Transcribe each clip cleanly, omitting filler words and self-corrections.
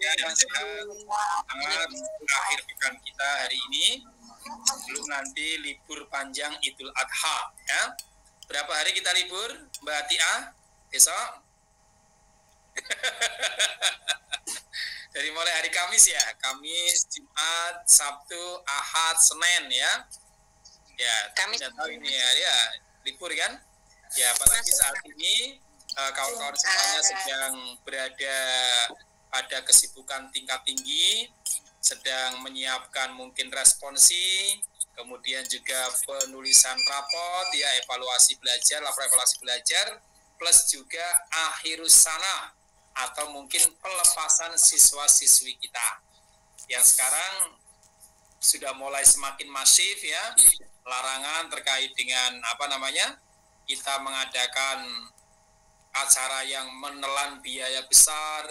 Ya, sehat. Akhir pekan kita hari ini, belum nanti libur panjang Idul Adha. Ya. Berapa hari kita libur, Mbak Tia? Besok? Dari mulai hari Kamis ya, Kamis, Jumat, Sabtu, Ahad, Senin ya. Ya, Kamis tahu ini ya, libur kan? Ya, apalagi saat ini kawan-kawan semuanya sedang berada pada kesibukan tingkat tinggi, sedang menyiapkan mungkin responsi, kemudian juga penulisan raport, ya evaluasi belajar, laporan evaluasi belajar, plus juga akhirus sana atau mungkin pelepasan siswa-siswi kita yang sekarang sudah mulai semakin masif ya, larangan terkait dengan kita mengadakan acara yang menelan biaya besar,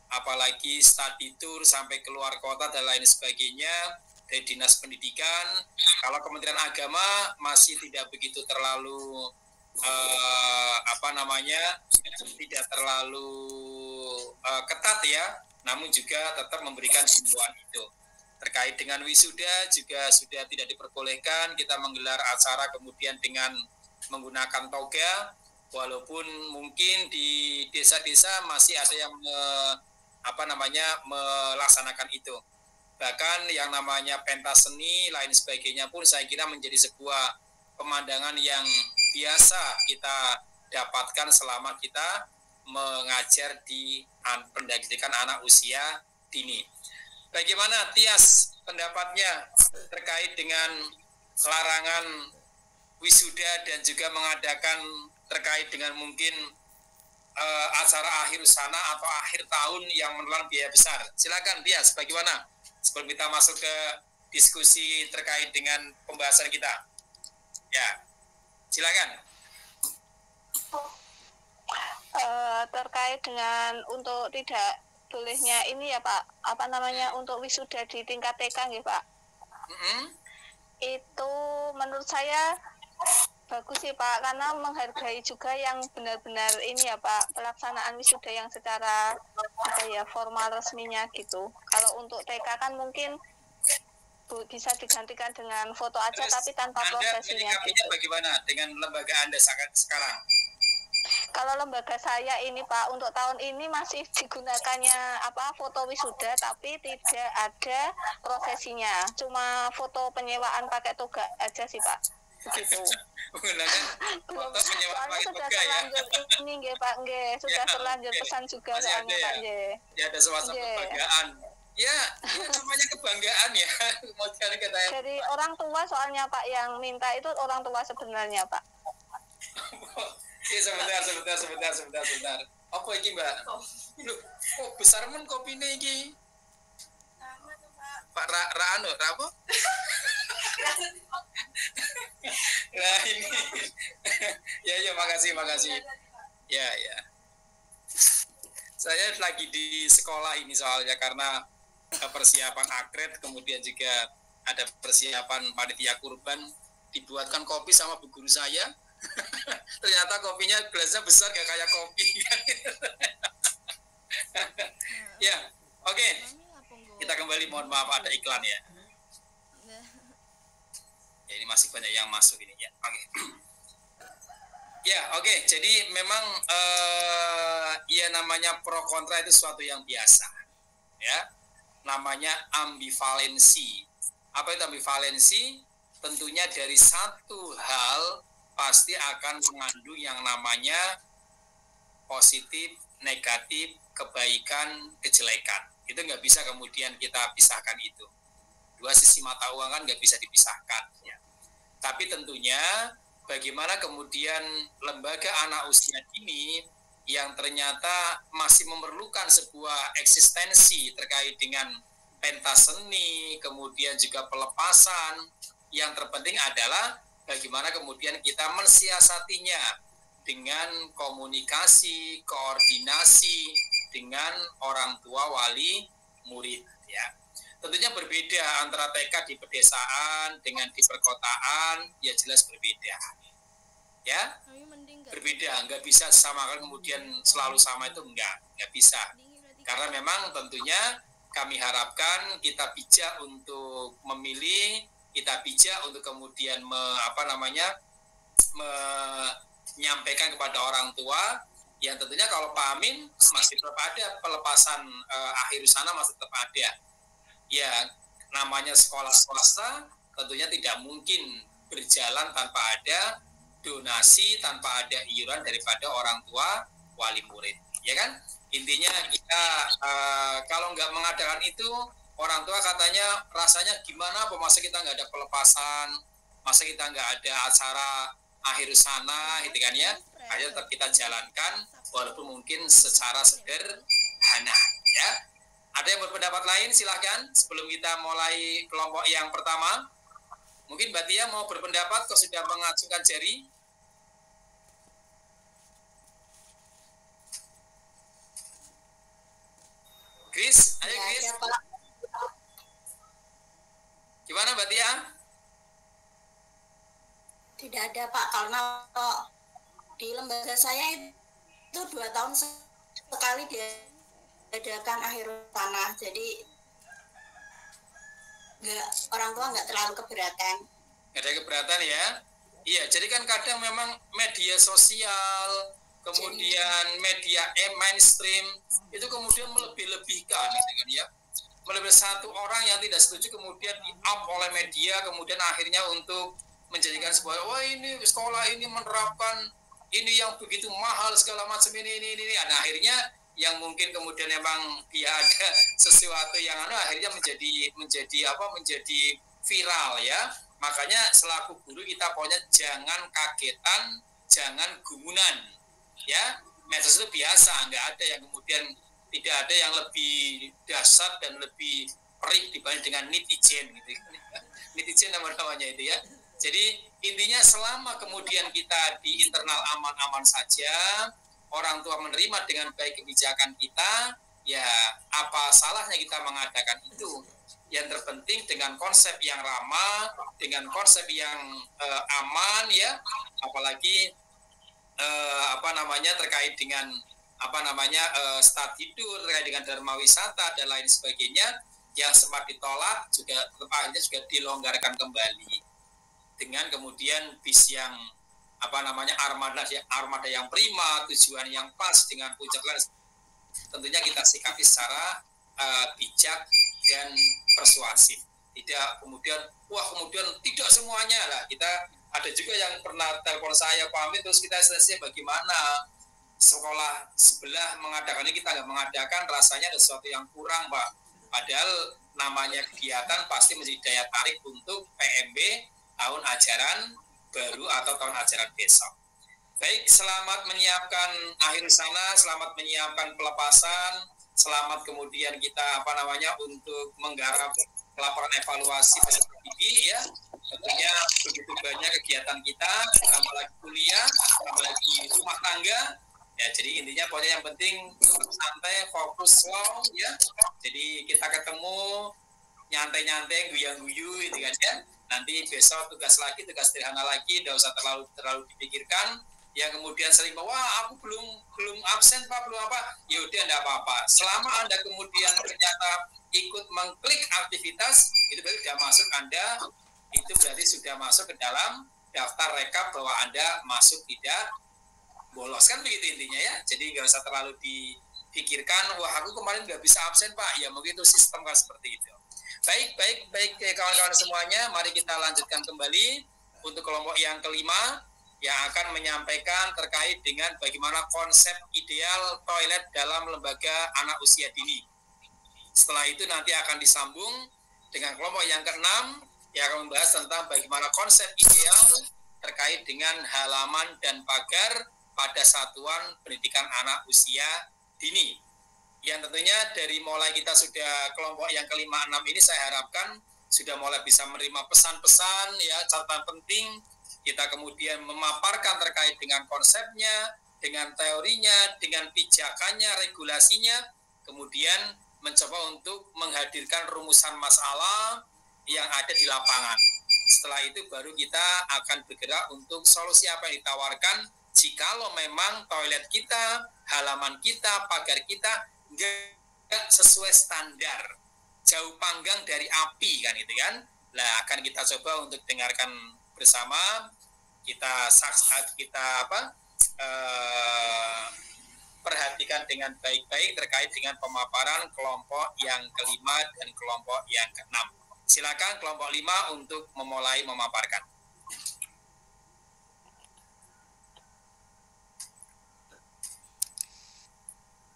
apalagi study tour sampai keluar kota dan lain sebagainya dari Dinas Pendidikan. Kalau Kementerian Agama masih tidak begitu terlalu tidak terlalu ketat ya, namun juga tetap memberikan himbauan itu. Terkait dengan wisuda juga sudah tidak diperbolehkan kita menggelar acara kemudian dengan menggunakan toga, walaupun mungkin di desa-desa masih ada yang melaksanakan itu. Bahkan yang namanya pentas seni lain sebagainya pun saya kira menjadi sebuah pemandangan yang biasa kita dapatkan selama kita mengajar di pendidikan anak usia dini. Bagaimana Tias pendapatnya terkait dengan larangan wisuda dan juga mengadakan terkait dengan mungkin acara akhir sana atau akhir tahun yang menelan biaya besar? Silakan Tias, bagaimana sebelum kita masuk ke diskusi terkait dengan pembahasan kita? Ya, silakan. Terkait dengan untuk tidak bolehnya ini ya Pak, untuk wisuda di tingkat TK ya Pak. Itu menurut saya bagus sih Pak, karena menghargai juga yang benar-benar ini ya Pak, pelaksanaan wisuda yang secara formal resminya gitu. Kalau untuk TK kan mungkin bisa digantikan dengan foto aja. Terus, tapi tanpa prosesinya gitu. Bagaimana dengan lembaga Anda sekarang? Kalau lembaga saya ini Pak, untuk tahun ini masih digunakannya foto wisuda, tapi tidak ada prosesinya, cuma foto penyewaan pakai toga aja sih Pak. Begitu. Menggunakan foto penyewaan pakai toga ya. Ini nggih Pak, nggih, sudah terlanjur pesan juga soalnya Pak nggih. Ya ada semacam kebanggaan. Ya, namanya kebanggaan ya. Dari orang tua soalnya Pak, yang minta itu orang tua sebenarnya Pak. Oke, sebentar. Apa ini Mbak? Loh, besar men kopi ini. Pak Rano, apa? Nah ini. ya, makasih. Ya. Saya lagi di sekolah ini soalnya karena persiapan akred, kemudian juga ada persiapan panitia kurban, dibuatkan kopi sama bu guru saya. Ternyata kopinya gelasnya besar gak kayak kopi. Ya, oke. Kita kembali, mohon maaf ada iklan ya. Ya ini masih banyak yang masuk ini ya. Oke. Ya, oke. Jadi memang namanya pro kontra itu sesuatu yang biasa. Ya. Namanya ambivalensi. Apa itu ambivalensi? Tentunya dari satu hal pasti akan mengandung yang namanya positif, negatif, kebaikan, kejelekan. Itu nggak bisa kemudian kita pisahkan itu. Dua sisi mata uang kan nggak bisa dipisahkan. Ya. Tapi tentunya bagaimana kemudian lembaga anak usia dini yang ternyata masih memerlukan sebuah eksistensi terkait dengan pentas seni, kemudian juga pelepasan. Yang terpenting adalah bagaimana kemudian kita mensiasatinya dengan komunikasi, koordinasi dengan orang tua, wali, murid. Ya. Tentunya berbeda antara TK di pedesaan dengan di perkotaan, ya jelas berbeda. Ya, berbeda, nggak bisa samakan kemudian selalu sama itu nggak bisa. Karena memang tentunya kami harapkan kita bijak untuk memilih, kita bijak untuk kemudian menyampaikan kepada orang tua yang tentunya kalau Pak Amin masih tetap ada pelepasan akhir sana masih tetap ada. Ya, namanya sekolah swasta tentunya tidak mungkin berjalan tanpa ada donasi, tanpa ada iuran daripada orang tua wali murid, ya kan? Intinya kita kalau nggak mengadakan itu, orang tua katanya rasanya gimana, apa masa kita nggak ada pelepasan, masa kita nggak ada acara akhir sana, gitu kan ya? Ayo tetap kita jalankan, walaupun mungkin secara sederhana, ya. Ada yang berpendapat lain, silahkan sebelum kita mulai kelompok yang pertama. Mungkin Mbak Tia mau berpendapat, kok sudah mengacungkan jari? Chris, ayo Chris. Gimana Mbak Tia? Tidak ada Pak, karena di lembaga saya itu 2 tahun sekali diadakan akhir tanah, jadi orang tua nggak terlalu keberatan. Nggak ada keberatan ya? Iya, jadi kan kadang memang media sosial, kemudian media mainstream itu kemudian melebih-lebihkan, gitu kan ya? Melebih satu orang yang tidak setuju kemudian di-up oleh media, kemudian akhirnya untuk menjadikan sebuah, wah ini sekolah ini menerapkan ini yang begitu mahal segala macam ini. Nah, akhirnya yang mungkin kemudian memang dia ada sesuatu yang akhirnya menjadi viral ya. Makanya selaku guru kita pokoknya jangan kagetan, jangan gumunan ya. Medsos itu biasa, nggak ada yang kemudian tidak ada yang lebih dasar dan lebih perih dibanding dengan netizen gitu. Netizen namanya itu ya. Jadi intinya selama kemudian kita di internal aman-aman saja, orang tua menerima dengan baik kebijakan kita, ya apa salahnya kita mengadakan itu. Yang terpenting dengan konsep yang ramah, dengan konsep yang aman ya, apalagi terkait dengan start tidur, terkait dengan dharma wisata dan lain sebagainya yang sempat ditolak juga akhirnya juga dilonggarkan kembali dengan kemudian bis yang armada yang prima, tujuan yang pas dengan puncak tentunya kita sikapi secara bijak dan persuasif. Tidak kemudian tidak semuanya lah. Kita ada juga yang pernah telepon saya, Pak Amin, terus kita selesai bagaimana sekolah sebelah mengadakan ini, kita nggak mengadakan, rasanya ada sesuatu yang kurang, Pak. Padahal namanya kegiatan pasti menjadi daya tarik untuk PMB tahun ajaran baru atau tahun ajaran besok. Baik, selamat menyiapkan akhir sana, selamat menyiapkan pelepasan, selamat kemudian kita untuk menggarap laporan evaluasi peserta didik ya. Tentunya begitu banyak kegiatan kita, tambah lagi kuliah, tambah lagi rumah tangga. Ya, jadi intinya pokoknya yang penting santai, fokus slow ya. Jadi kita ketemu nyantai-nyantai, guyang-guyu gitu kan ya. Nanti besok tugas sederhana lagi, tidak usah terlalu dipikirkan. Yang kemudian sering wah aku belum absen Pak, belum apa, ya udah enggak apa-apa. Selama Anda kemudian ternyata ikut mengklik aktivitas, itu berarti sudah masuk ke dalam daftar rekap bahwa Anda masuk tidak bolos, kan begitu intinya ya. Jadi nggak usah terlalu dipikirkan, wah aku kemarin nggak bisa absen Pak, ya mungkin itu sistem kan seperti itu. Baik kawan-kawan semuanya, mari kita lanjutkan kembali untuk kelompok yang kelima yang akan menyampaikan terkait dengan bagaimana konsep ideal toilet dalam lembaga anak usia dini. Setelah itu nanti akan disambung dengan kelompok yang keenam yang akan membahas tentang bagaimana konsep ideal terkait dengan halaman dan pagar pada satuan pendidikan anak usia dini. Yang tentunya dari mulai kita sudah kelompok yang kelima, enam ini saya harapkan sudah mulai bisa menerima pesan-pesan ya, catatan penting. Kita kemudian memaparkan terkait dengan konsepnya, dengan teorinya, dengan pijakannya, regulasinya, kemudian mencoba untuk menghadirkan rumusan masalah yang ada di lapangan. Setelah itu baru kita akan bergerak untuk solusi apa yang ditawarkan jikalau memang toilet kita, halaman kita, pagar kita sesuai standar, jauh panggang dari api kan itu kan. Nah, akan kita coba untuk dengarkan bersama, kita perhatikan dengan baik-baik terkait dengan pemaparan kelompok yang kelima dan kelompok yang keenam. Silakan kelompok 5 untuk memulai memaparkan.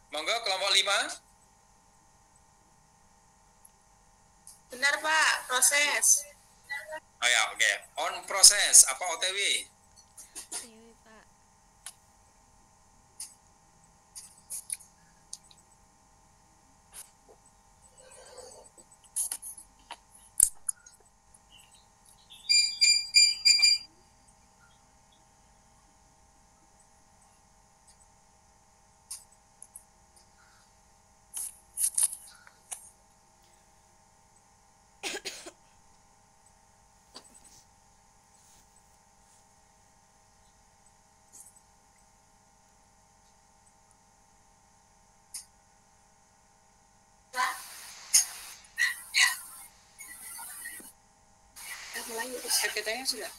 Monggo kelompok 5. Benar Pak, proses. Oh ya, oke. On proses, apa OTW? Dewi, Pak. Sekretarinya sudah.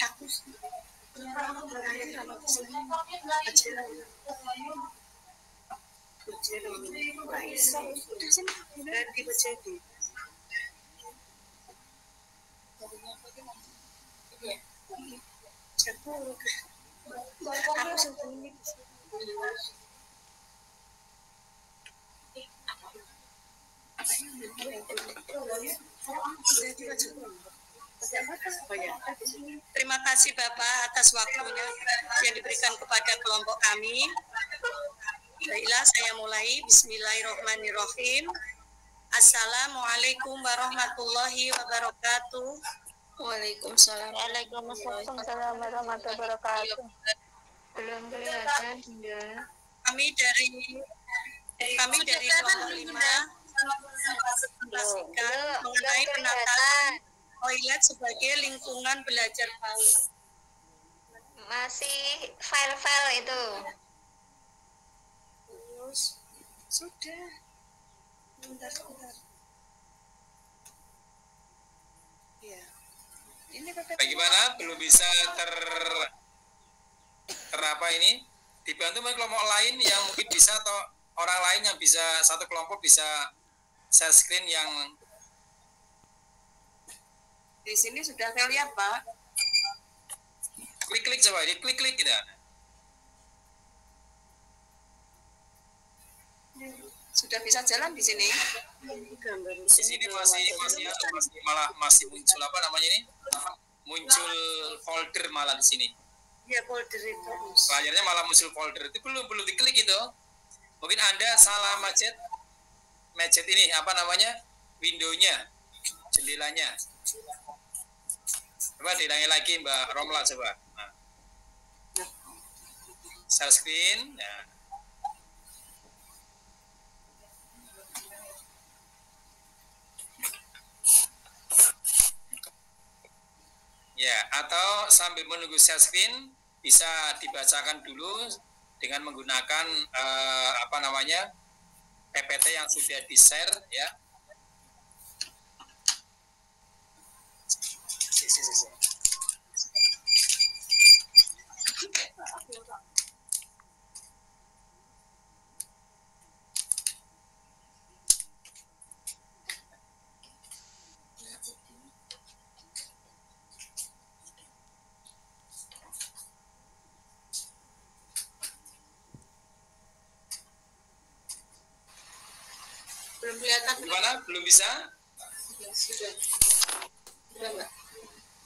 Aku terima kasih Bapak atas waktunya yang diberikan kepada kelompok kami. Baiklah, saya mulai. Bismillahirrahmanirrahim. Assalamualaikum warahmatullahi wabarakatuh. Waalaikumsalam warahmatullahi wabarakatuh. Belum kelihatan hingga Kami dari kelompok 5 menyampaikan mengenai penataan toilet sebagai lingkungan belajar PAUD. masih file-file itu. Sudah. Bentar. Ya. Ini Bagaimana? Belum bisa apa ini? Dibantu oleh kelompok lain yang mungkin bisa, atau orang lain yang bisa, satu kelompok bisa share screen yang di sini sudah saya lihat Pak. klik-klik coba, klik-klik gitu. Sudah bisa jalan di sini. Di sini masih muncul apa namanya ini? Muncul folder malah di sini. Ya folder itu. Layarnya malah muncul folder itu, belum diklik itu. Mungkin Anda salah macet ini apa namanya? Window-nya, jendelanya. Coba diulangi lagi Mbak Romla coba. Nah. Share screen. Ya. Ya, atau sambil menunggu share screen bisa dibacakan dulu dengan menggunakan PPT yang sudah di-share ya. Belum kelihatan. Gimana? Belum bisa? Sudah. Sudah, Mbak.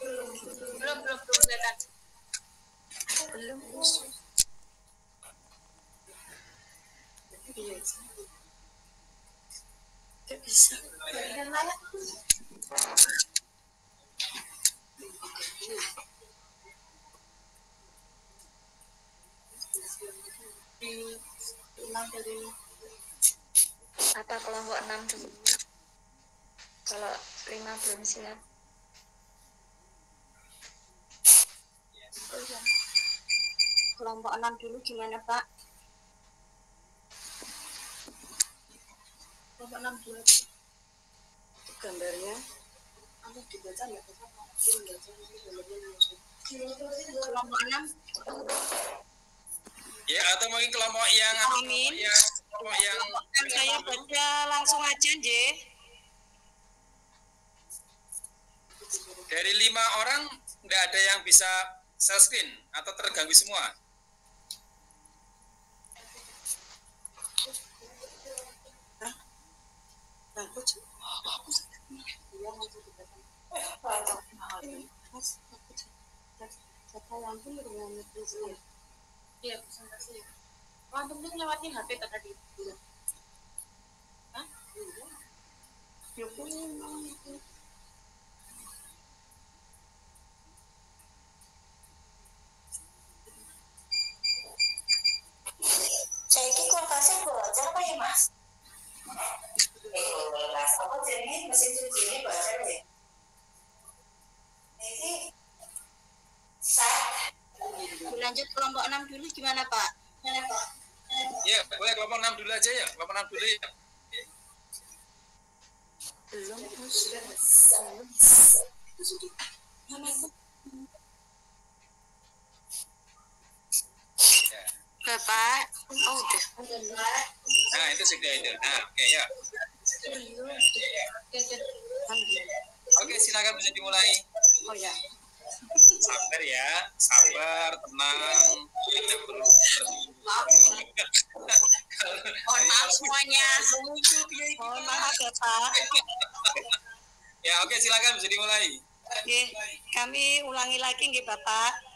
Belum kelihatan. Belum. Iya. Tidak bisa. Ulang dari Apa kelompok 6 dulu? Kalau 5 belum siap. kelompok 6 dulu gimana Pak? kelompok 62 gambarnya aku dibaca nggak bisa kelompok 6 ya, atau mungkin kelompok yang kelompok yang saya baca langsung aja J. Dari 5 orang nggak ada yang bisa share screen atau terganggu semua. Iya, presentasi. Antumnya ngelewatin HP tadi. Hah? Ya saya ini kulkasnya bocor apa ya Mas? Kulkas, apa jenis mesin cuci ini bocor ya? Ini lanjut kelompok 6 dulu gimana Pak? Ya, boleh kelompok 6 dulu aja ya. Kelompok 6 dulu ya. Belum Bapak, oh udah. Nah, itu sudah itu. Nah, oke ya. Oke, silakan bisa dimulai. Oh ya. Sabar ya, sabar, tenang. Tidak perlu. Mohon maaf semuanya. Mohon maaf ya Pak. Ya, oke, silakan bisa dimulai. Oke, kami ulangi lagi nggih Bapak.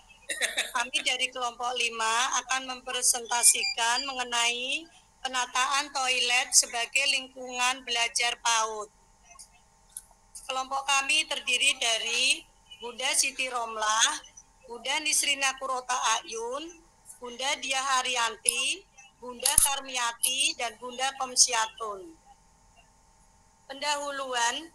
Kami dari kelompok 5 akan mempresentasikan mengenai penataan toilet sebagai lingkungan belajar PAUD. Kelompok kami terdiri dari Bunda Siti Romlah, Bunda Nisrina Kurota Ayun, Bunda Diah Haryanti, Bunda Karmiati, dan Bunda Komsiatun. Pendahuluan,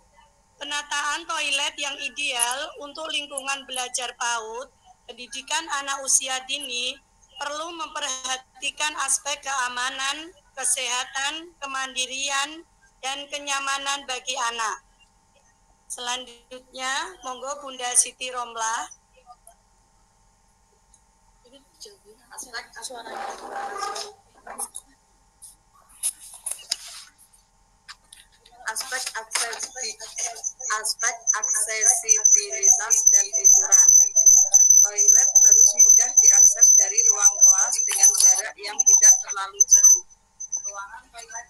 penataan toilet yang ideal untuk lingkungan belajar PAUD, pendidikan anak usia dini perlu memperhatikan aspek keamanan, kesehatan, kemandirian, dan kenyamanan bagi anak. Selanjutnya, monggo Bunda Siti Romlah. Aspek aksesibilitas dan ukuran. Toilet harus mudah diakses dari ruang kelas dengan jarak yang tidak terlalu jauh. Ruangan toilet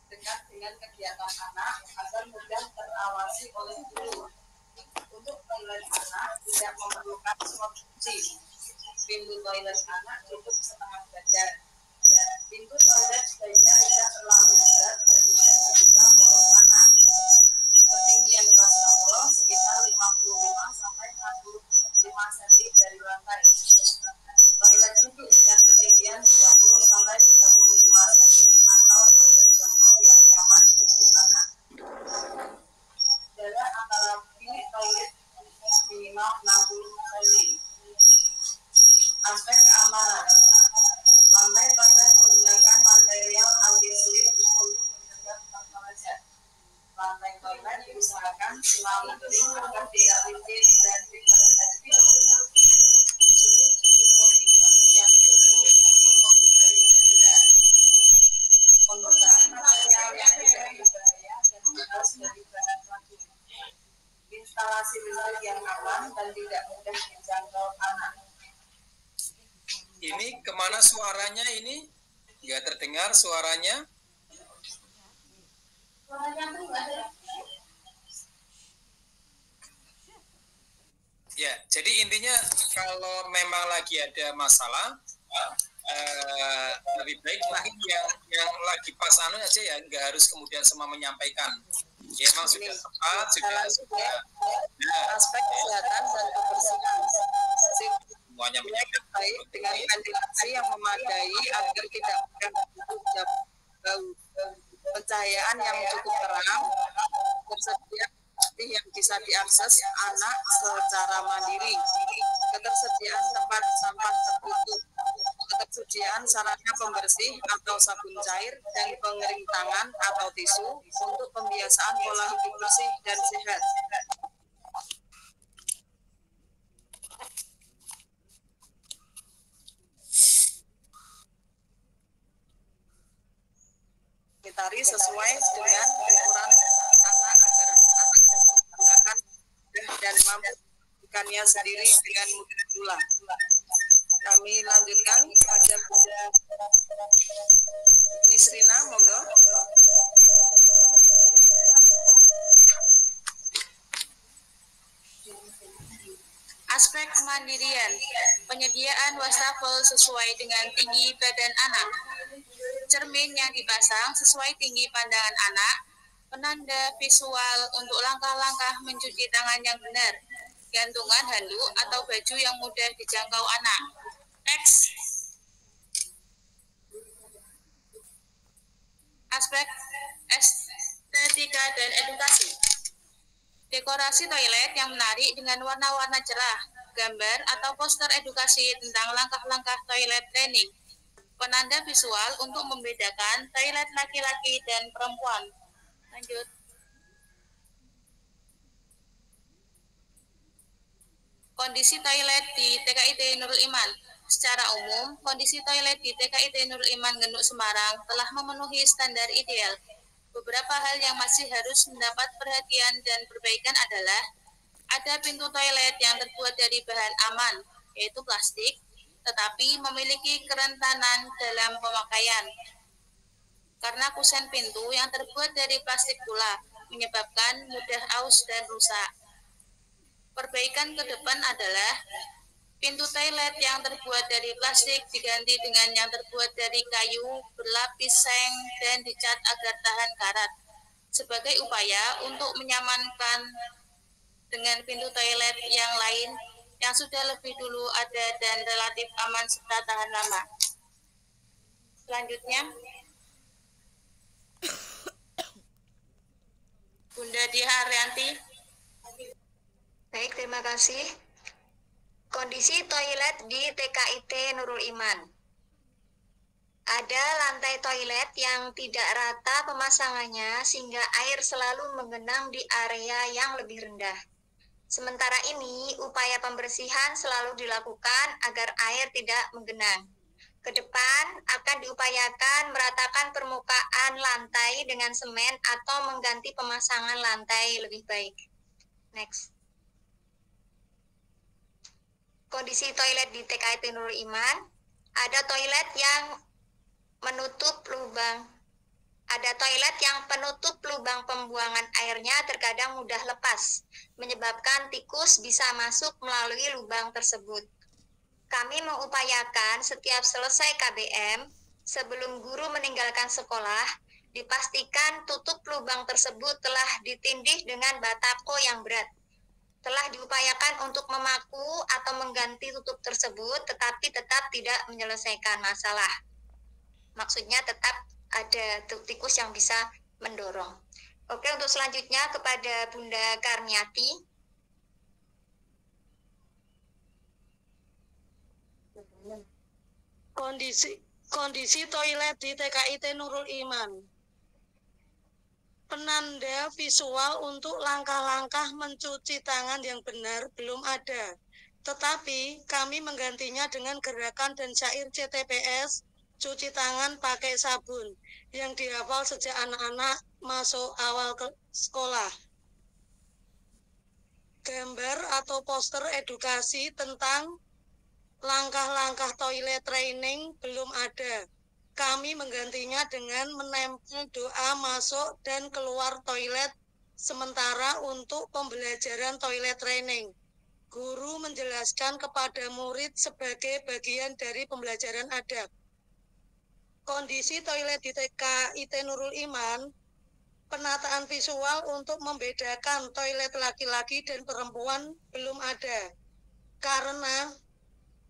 dekat dengan kegiatan anak agar mudah terawasi oleh guru. Untuk toilet anak tidak memerlukan slot cuci. Pintu toilet anak cukup setengah badan. Pintu toilet sebaiknya tidak terlalu berat dan mudah dibuka mulut anak. Ketinggian wastafel sekitar 55 sampai 65 cm dari lantai. Toilet duduk dengan ketinggian 30 sampai 35 cm atau toilet jongkok yang nyaman untuk anak. Jarak antara bilik toilet minimal 60 cm. Aspek keamanan. Lantai toilet menggunakan material anti-slip untuk mencegah terpeleset. Lantai toilet diusahakan selalu kering agar tidak licin dan terpeleset film. Sudut-sudut koridor yang cukup untuk menghindari cedera. Penggunaan material yang tidak berbahaya dan bebas dari bahan baku. Instalasi listrik yang aman dan tidak mudah dijangkau anak. Ini kemana suaranya ini? Nggak terdengar suaranya? Ya, jadi intinya kalau memang lagi ada masalah, lebih baik mungkin yang lagi pas anu aja ya, nggak harus kemudian semua menyampaikan. Ya, memang sudah tepat, sudah. Nah, Aspek kesehatan dan kebersihan. semuanya menjaga. Baik dengan ventilasi yang memadai agar tidak mudah bau. Pencahayaan yang cukup terang, tersedia yang bisa diakses anak secara mandiri, ketersediaan tempat sampah tertutup, ketersediaan sarana pembersih atau sabun cair dan pengering tangan atau tisu untuk pembiasaan pola hidup bersih dan sehat. Sanitari sesuai dengan ukuran anak agar anak dapat menggunakan dan mampu melakukannya sendiri dengan mudah pula. Kami lanjutkan pada Nisrina, monggo. Aspek kemandirian, penyediaan wastafel sesuai dengan tinggi badan anak, cermin yang dipasang sesuai tinggi pandangan anak, penanda visual untuk langkah-langkah mencuci tangan yang benar, gantungan handuk atau baju yang mudah dijangkau anak. Next. Aspek estetika dan edukasi. Dekorasi toilet yang menarik dengan warna-warna cerah, gambar atau poster edukasi tentang langkah-langkah toilet training, penanda visual untuk membedakan toilet laki-laki dan perempuan. Lanjut. Kondisi toilet di TKIT Nurul Iman. Secara umum, kondisi toilet di TKIT Nurul Iman Genuk Semarang telah memenuhi standar ideal. Beberapa hal yang masih harus mendapat perhatian dan perbaikan adalah ada pintu toilet yang terbuat dari bahan aman, yaitu plastik, tetapi memiliki kerentanan dalam pemakaian. Karena kusen pintu yang terbuat dari plastik pula menyebabkan mudah aus dan rusak. Perbaikan ke depan adalah pintu toilet yang terbuat dari plastik diganti dengan yang terbuat dari kayu, berlapis seng, dan dicat agar tahan karat. Sebagai upaya untuk menyamankan dengan pintu toilet yang lain yang sudah lebih dulu ada dan relatif aman serta tahan lama. Selanjutnya, Bunda Diah Arianti. Baik, terima kasih. Kondisi toilet di TKIT Nurul Iman. Ada lantai toilet yang tidak rata pemasangannya sehingga air selalu menggenang di area yang lebih rendah. Sementara ini, upaya pembersihan selalu dilakukan agar air tidak menggenang. Ke depan akan diupayakan meratakan permukaan lantai dengan semen atau mengganti pemasangan lantai lebih baik. Next. Kondisi toilet di TKIT Nurul Iman, ada toilet yang menutup lubang. Ada toilet yang penutup lubang pembuangan airnya terkadang mudah lepas, menyebabkan tikus bisa masuk melalui lubang tersebut. Kami mengupayakan setiap selesai KBM, sebelum guru meninggalkan sekolah, dipastikan tutup lubang tersebut telah ditindih dengan batako yang berat. Telah diupayakan untuk memaku atau mengganti tutup tersebut, tetapi tetap tidak menyelesaikan masalah. Maksudnya tetap ada tikus yang bisa mendorong. Oke, untuk selanjutnya kepada Bunda Karniati. Kondisi toilet di TKIT Nurul Iman. Penanda visual untuk langkah-langkah mencuci tangan yang benar belum ada. Tetapi kami menggantinya dengan gerakan dan syair CTPS, cuci tangan pakai sabun, yang dihafal sejak anak-anak masuk awal ke sekolah. Gambar atau poster edukasi tentang langkah-langkah toilet training belum ada. Kami menggantinya dengan menempel doa masuk dan keluar toilet sementara untuk pembelajaran toilet training. Guru menjelaskan kepada murid sebagai bagian dari pembelajaran adab. Kondisi toilet di TKIT Nurul Iman, penataan visual untuk membedakan toilet laki-laki dan perempuan belum ada. Karena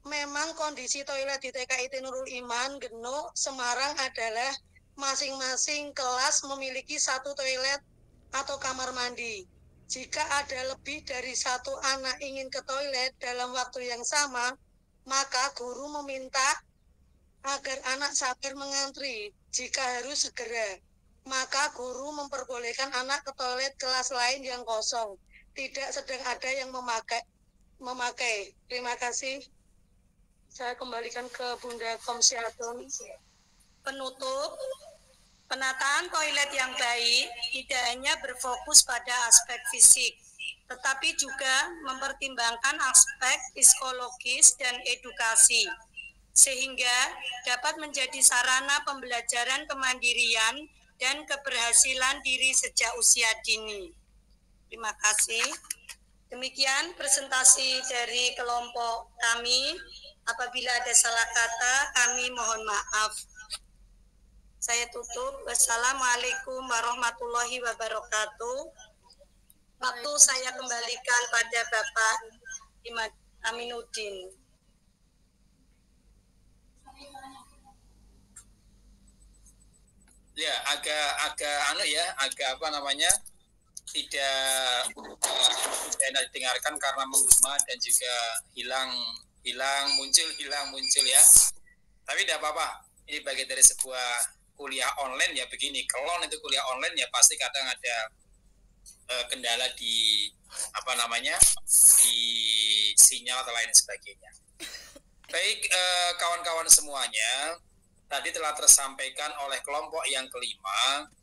memang kondisi toilet di TKIT Nurul Iman, Genuk, Semarang adalah masing-masing kelas memiliki satu toilet atau kamar mandi. Jika ada lebih dari satu anak ingin ke toilet dalam waktu yang sama, maka guru meminta agar anak sabar mengantri jika harus segera. Maka guru memperbolehkan anak ke toilet kelas lain yang kosong. Tidak sedang ada yang memakai. Terima kasih. Saya kembalikan ke Bunda Komsyatun. Penutup, penataan toilet yang baik tidak hanya berfokus pada aspek fisik, tetapi juga mempertimbangkan aspek psikologis dan edukasi, sehingga dapat menjadi sarana pembelajaran kemandirian dan keberhasilan diri sejak usia dini. Terima kasih. Demikian presentasi dari kelompok kami. Apabila ada salah kata, kami mohon maaf. Saya tutup. Wassalamualaikum warahmatullahi wabarakatuh. Waktu saya kembalikan pada Bapak Aminuddin. Ya, agak tidak enak didengarkan karena menggema dan juga hilang muncul ya. Tapi tidak apa-apa. Ini bagian dari sebuah kuliah online ya. Begini, kelon itu kuliah online ya pasti kadang ada kendala di di sinyal atau lain sebagainya. Baik, kawan-kawan semuanya, tadi telah tersampaikan oleh kelompok yang kelima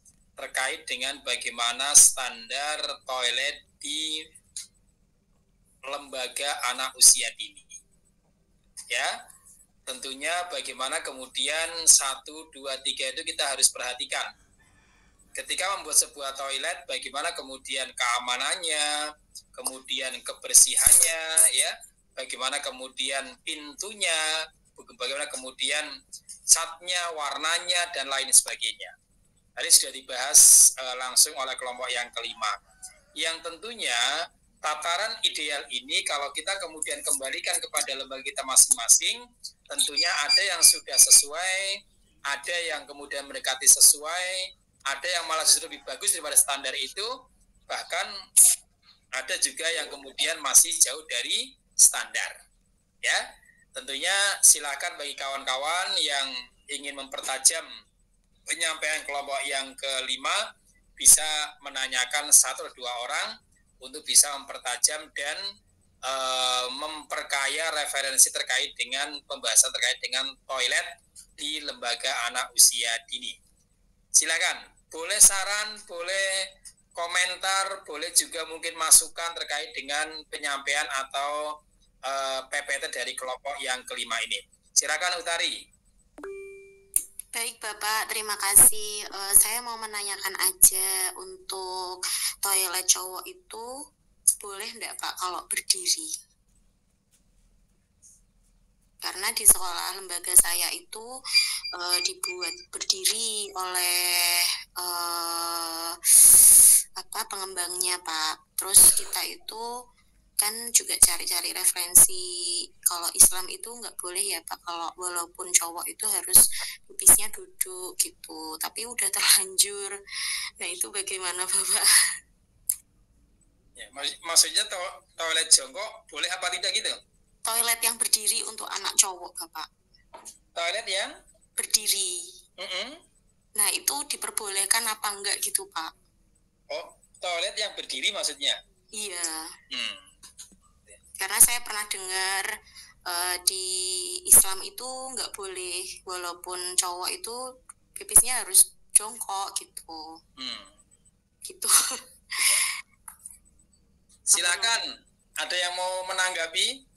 terkait dengan bagaimana standar toilet di lembaga anak usia dini. Ya, tentunya bagaimana kemudian 1, 2, 3 itu kita harus perhatikan. Ketika membuat sebuah toilet, bagaimana kemudian keamanannya, kemudian kebersihannya, ya, bagaimana kemudian pintunya, bagaimana kemudian catnya, warnanya, dan lain sebagainya. Tadi sudah dibahas langsung oleh kelompok yang kelima. Yang tentunya tataran ideal ini kalau kita kemudian kembalikan kepada lembaga kita masing-masing, tentunya ada yang sudah sesuai, ada yang kemudian mendekati sesuai, ada yang malah justru lebih bagus daripada standar itu, bahkan ada juga yang kemudian masih jauh dari standar. Ya, tentunya silakan bagi kawan-kawan yang ingin mempertajam penyampaian kelompok yang kelima bisa menanyakan 1 atau 2 orang untuk bisa mempertajam dan memperkaya referensi terkait dengan pembahasan terkait dengan toilet di lembaga anak usia dini. Silakan, boleh saran, boleh komentar, boleh juga mungkin masukan terkait dengan penyampaian atau PPT dari kelompok yang kelima ini. Silakan Utari. Baik Bapak, terima kasih. Saya mau menanyakan aja untuk toilet cowok itu boleh enggak Pak kalau berdiri? Karena di sekolah lembaga saya itu dibuat berdiri oleh pengembangnya Pak. Terus kita itu kan juga cari-cari referensi kalau Islam itu nggak boleh ya Pak, kalau walaupun cowok itu harus pipisnya duduk gitu, tapi udah terlanjur. Nah itu bagaimana Bapak? Ya, maksudnya toilet jongkok boleh apa tidak gitu? Toilet yang berdiri untuk anak cowok Bapak. Toilet yang berdiri. Nah itu diperbolehkan apa enggak gitu Pak? Oh, toilet yang berdiri maksudnya? Iya. Karena saya pernah dengar di Islam itu nggak boleh, walaupun cowok itu pipisnya harus jongkok gitu. Gitu. Silakan, ada yang mau menanggapi?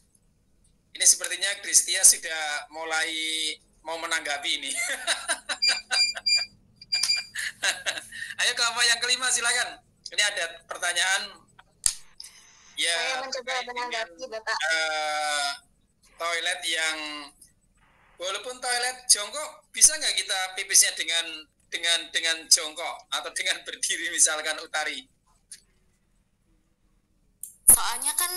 Ini sepertinya Kristia sudah mulai mau menanggapi ini. Ayo kelompok yang kelima, silakan. Ini ada pertanyaan. Ya, saya mencoba menanggapi Bapak. Toilet yang walaupun toilet jongkok, bisa nggak kita pipisnya dengan jongkok atau dengan berdiri misalkan Utari? Soalnya kan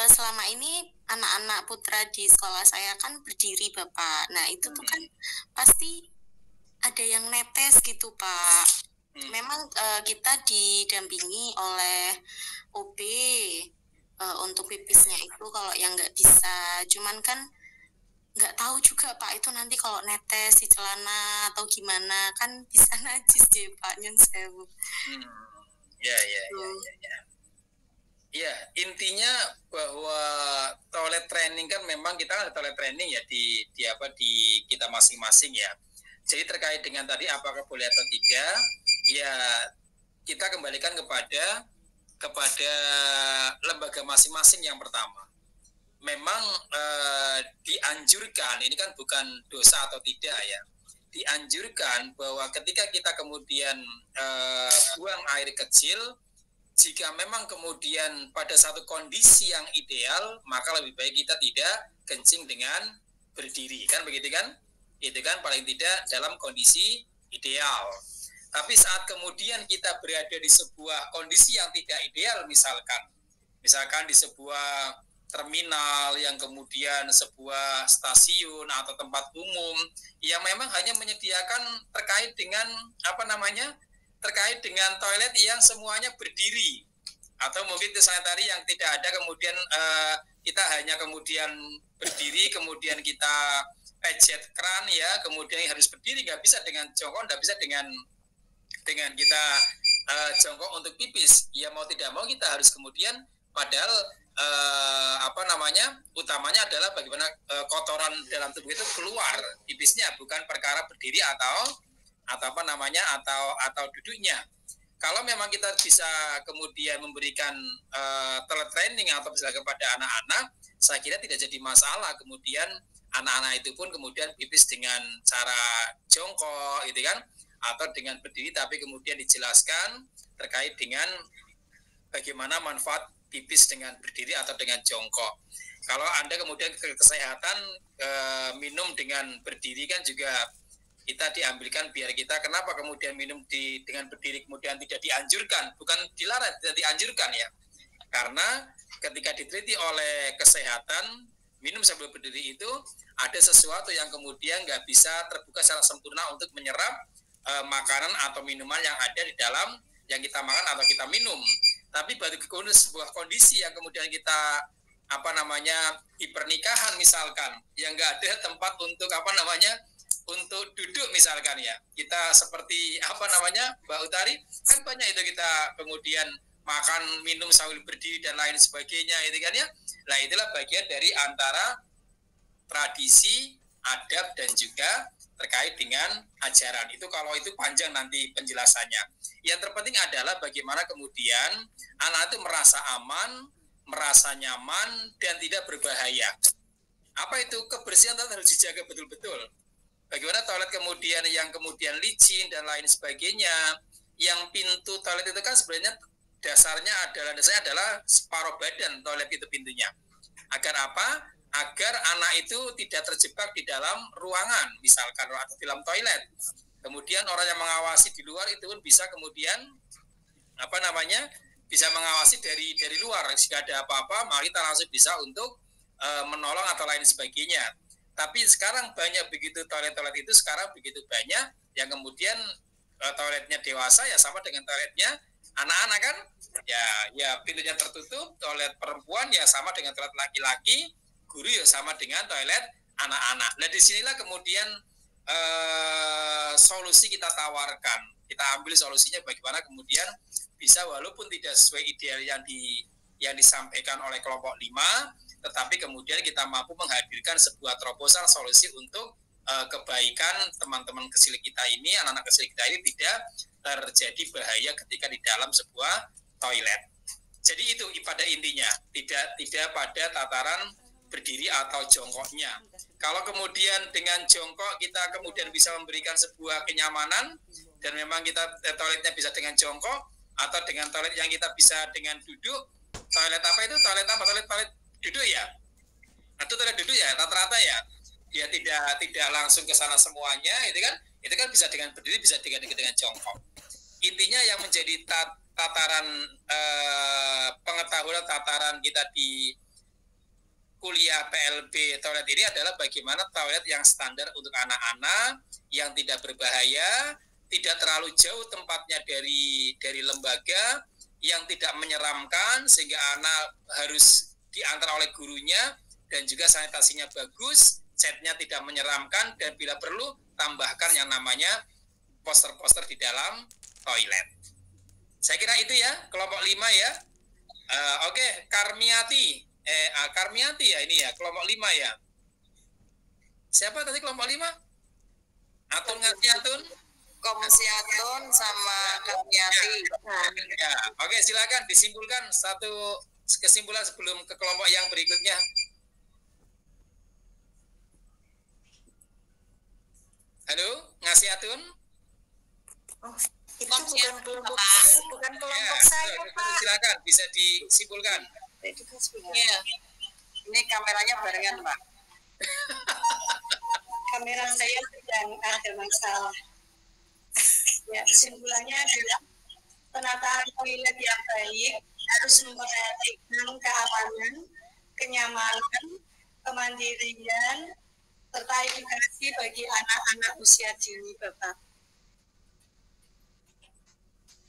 selama ini anak-anak putra di sekolah saya kan berdiri Bapak. Nah itu tuh kan pasti ada yang netes gitu Pak. Memang kita didampingi oleh OB untuk pipisnya itu kalau yang nggak bisa. Cuman kan nggak tahu juga Pak, itu nanti kalau netes di celana atau gimana kan bisa najis deh Pak, nyun sewu. Ya. Ya, intinya bahwa toilet training kan memang kita ada toilet training ya di kita masing-masing ya. Jadi terkait dengan tadi apakah boleh atau tidak, ya kita kembalikan kepada lembaga masing-masing yang pertama. Memang dianjurkan, ini kan bukan dosa atau tidak ya, dianjurkan bahwa ketika kita kemudian buang air kecil, jika memang kemudian pada satu kondisi yang ideal, maka lebih baik kita tidak kencing dengan berdiri, kan begitu kan? Itu kan paling tidak dalam kondisi ideal. Tapi saat kemudian kita berada di sebuah kondisi yang tidak ideal, misalkan di sebuah terminal yang kemudian sebuah stasiun atau tempat umum yang memang hanya menyediakan terkait dengan toilet yang semuanya berdiri, atau mungkin sanitari yang tidak ada, kemudian kita hanya kemudian berdiri, kemudian kita pencet keran ya, kemudian harus berdiri, nggak bisa dengan jongkok, nggak bisa dengan kita jongkok untuk pipis. Ya mau tidak mau kita harus kemudian, padahal utamanya adalah bagaimana kotoran dalam tubuh itu keluar pipisnya, bukan perkara berdiri atau duduknya. Kalau memang kita bisa kemudian memberikan toilet training atau bisa kepada anak-anak, saya kira tidak jadi masalah kemudian anak-anak itu pun kemudian pipis dengan cara jongkok gitu kan, atau dengan berdiri, tapi kemudian dijelaskan terkait dengan bagaimana manfaat pipis dengan berdiri atau dengan jongkok. Kalau Anda kemudian kesehatan minum dengan berdiri kan juga kita diambilkan biar kita, kenapa kemudian minum dengan berdiri kemudian tidak dianjurkan, bukan dilarang, tidak dianjurkan ya. Karena ketika diteliti oleh kesehatan, minum sambil berdiri itu ada sesuatu yang kemudian nggak bisa terbuka secara sempurna untuk menyerap makanan atau minuman yang ada di dalam yang kita makan atau kita minum. Tapi bagi sebuah kondisi yang kemudian kita di pernikahan misalkan, yang nggak ada tempat untuk untuk duduk misalkan ya, kita seperti Mbak Utari, kan banyak itu kita kemudian makan minum sambil berdiri dan lain sebagainya itu kan ya. Nah itulah bagian dari antara tradisi, adab dan juga terkait dengan ajaran. Itu kalau itu panjang nanti penjelasannya. Yang terpenting adalah bagaimana kemudian anak itu merasa aman, merasa nyaman dan tidak berbahaya. Apa itu? Kebersihan harus dijaga betul-betul. Bagaimana toilet kemudian yang kemudian licin dan lain sebagainya, yang pintu toilet itu kan sebenarnya dasarnya adalah separuh badan toilet itu pintunya. Agar apa? Agar anak itu tidak terjebak di dalam ruangan, misalkan atau di dalam toilet. Kemudian orang yang mengawasi di luar itu pun bisa kemudian bisa mengawasi dari luar. Jika ada apa-apa, maka kita langsung bisa untuk menolong atau lain sebagainya. Tapi sekarang banyak begitu toilet-toilet itu sekarang begitu banyak yang kemudian toiletnya dewasa ya sama dengan toiletnya anak-anak kan, ya pintunya tertutup. Toilet perempuan ya sama dengan toilet laki-laki, guru ya sama dengan toilet anak-anak. Nah disinilah kemudian solusi kita tawarkan, kita ambil solusinya bagaimana kemudian bisa walaupun tidak sesuai ideal yang disampaikan oleh kelompok 5, tetapi kemudian kita mampu menghadirkan sebuah terobosan solusi untuk kebaikan teman-teman kecil kita ini, anak-anak kecil kita ini tidak terjadi bahaya ketika di dalam sebuah toilet. Jadi itu pada intinya, tidak pada tataran berdiri atau jongkoknya. Kalau kemudian dengan jongkok kita kemudian bisa memberikan sebuah kenyamanan dan memang kita toiletnya bisa dengan jongkok atau dengan toilet yang kita bisa dengan duduk. Toilet apa itu? Toilet apa? Toilet duduk ya? Atau toilet duduk ya? Rata-rata ya? Ya tidak langsung ke sana semuanya, itu kan bisa dengan berdiri, bisa dengan jongkok. Intinya yang menjadi tataran pengetahuan, tataran kita di kuliah PLB toilet ini adalah bagaimana toilet yang standar untuk anak-anak, yang tidak berbahaya, tidak terlalu jauh tempatnya dari lembaga, yang tidak menyeramkan sehingga anak harus diantar oleh gurunya, dan juga sanitasinya bagus catnya tidak menyeramkan, dan bila perlu tambahkan yang namanya poster-poster di dalam toilet. Saya kira itu ya, kelompok 5 ya. Oke, Karmiati. Karmiati ya ini ya, kelompok 5 ya. Siapa tadi kelompok 5? Atun ngasih Atun? Komsiatun sama Karmiati. Ya, oke, silakan disimpulkan satu kesimpulan sebelum ke kelompok yang berikutnya. Halo, ngasih Atun? Oh, itu bukan kelompok saya, Pak. Silakan, bisa disimpulkan. Iya. Ini kameranya barengan, Pak. Kamera saya sedang ada masalah. Ya, kesimpulannya adalah penataan toilet yang baik harus memperhatikan keamanan, kenyamanan, kemandirian, serta edukasi bagi anak-anak usia dini, Bapak.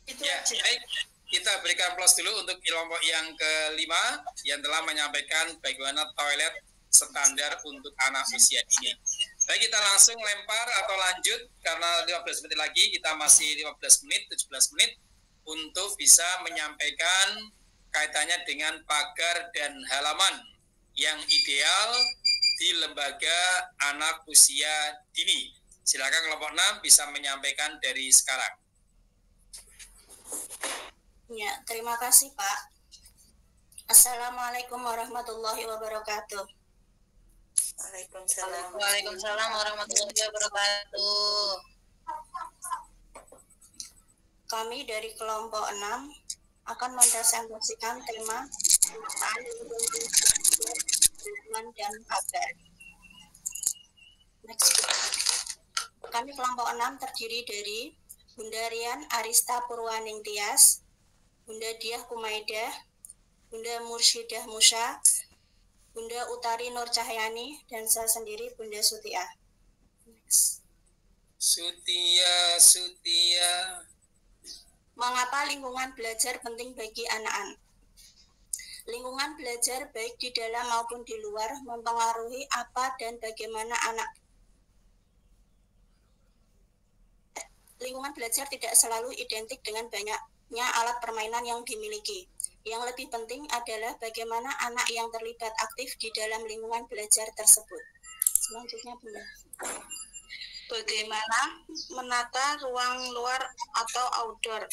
Itu Ya, aja. baik. Kita berikan plus dulu untuk kelompok yang ke-5 yang telah menyampaikan bagaimana toilet standar untuk anak usia dini. Baik, kita langsung lempar atau lanjut karena 15 menit lagi, kita masih 15 menit, 17 menit untuk bisa menyampaikan kaitannya dengan pagar dan halaman yang ideal di lembaga anak usia dini. Silakan kelompok 6 bisa menyampaikan dari sekarang. Ya, terima kasih Pak. Assalamualaikum warahmatullahi wabarakatuh. Waalaikumsalam. Waalaikumsalam warahmatullahi wabarakatuh. Kami dari kelompok 6 akan mempresentasikan tema lingkungan dan pagar. Next. Kami kelompok 6 terdiri dari Bunda Rian Arista Purwaning Tias, Bunda Diah Kumaidah, Bunda Mursyidah Musa, Bunda Utari Nur Cahyani, dan saya sendiri Bunda Sutia. Next. Sutia. Mengapa lingkungan belajar penting bagi anak-anak? Lingkungan belajar baik di dalam maupun di luar mempengaruhi apa dan bagaimana anak. Lingkungan belajar tidak selalu identik dengan banyaknya alat permainan yang dimiliki. Yang lebih penting adalah bagaimana anak yang terlibat aktif di dalam lingkungan belajar tersebut. Selanjutnya, Bunda. Bagaimana menata ruang luar atau outdoor?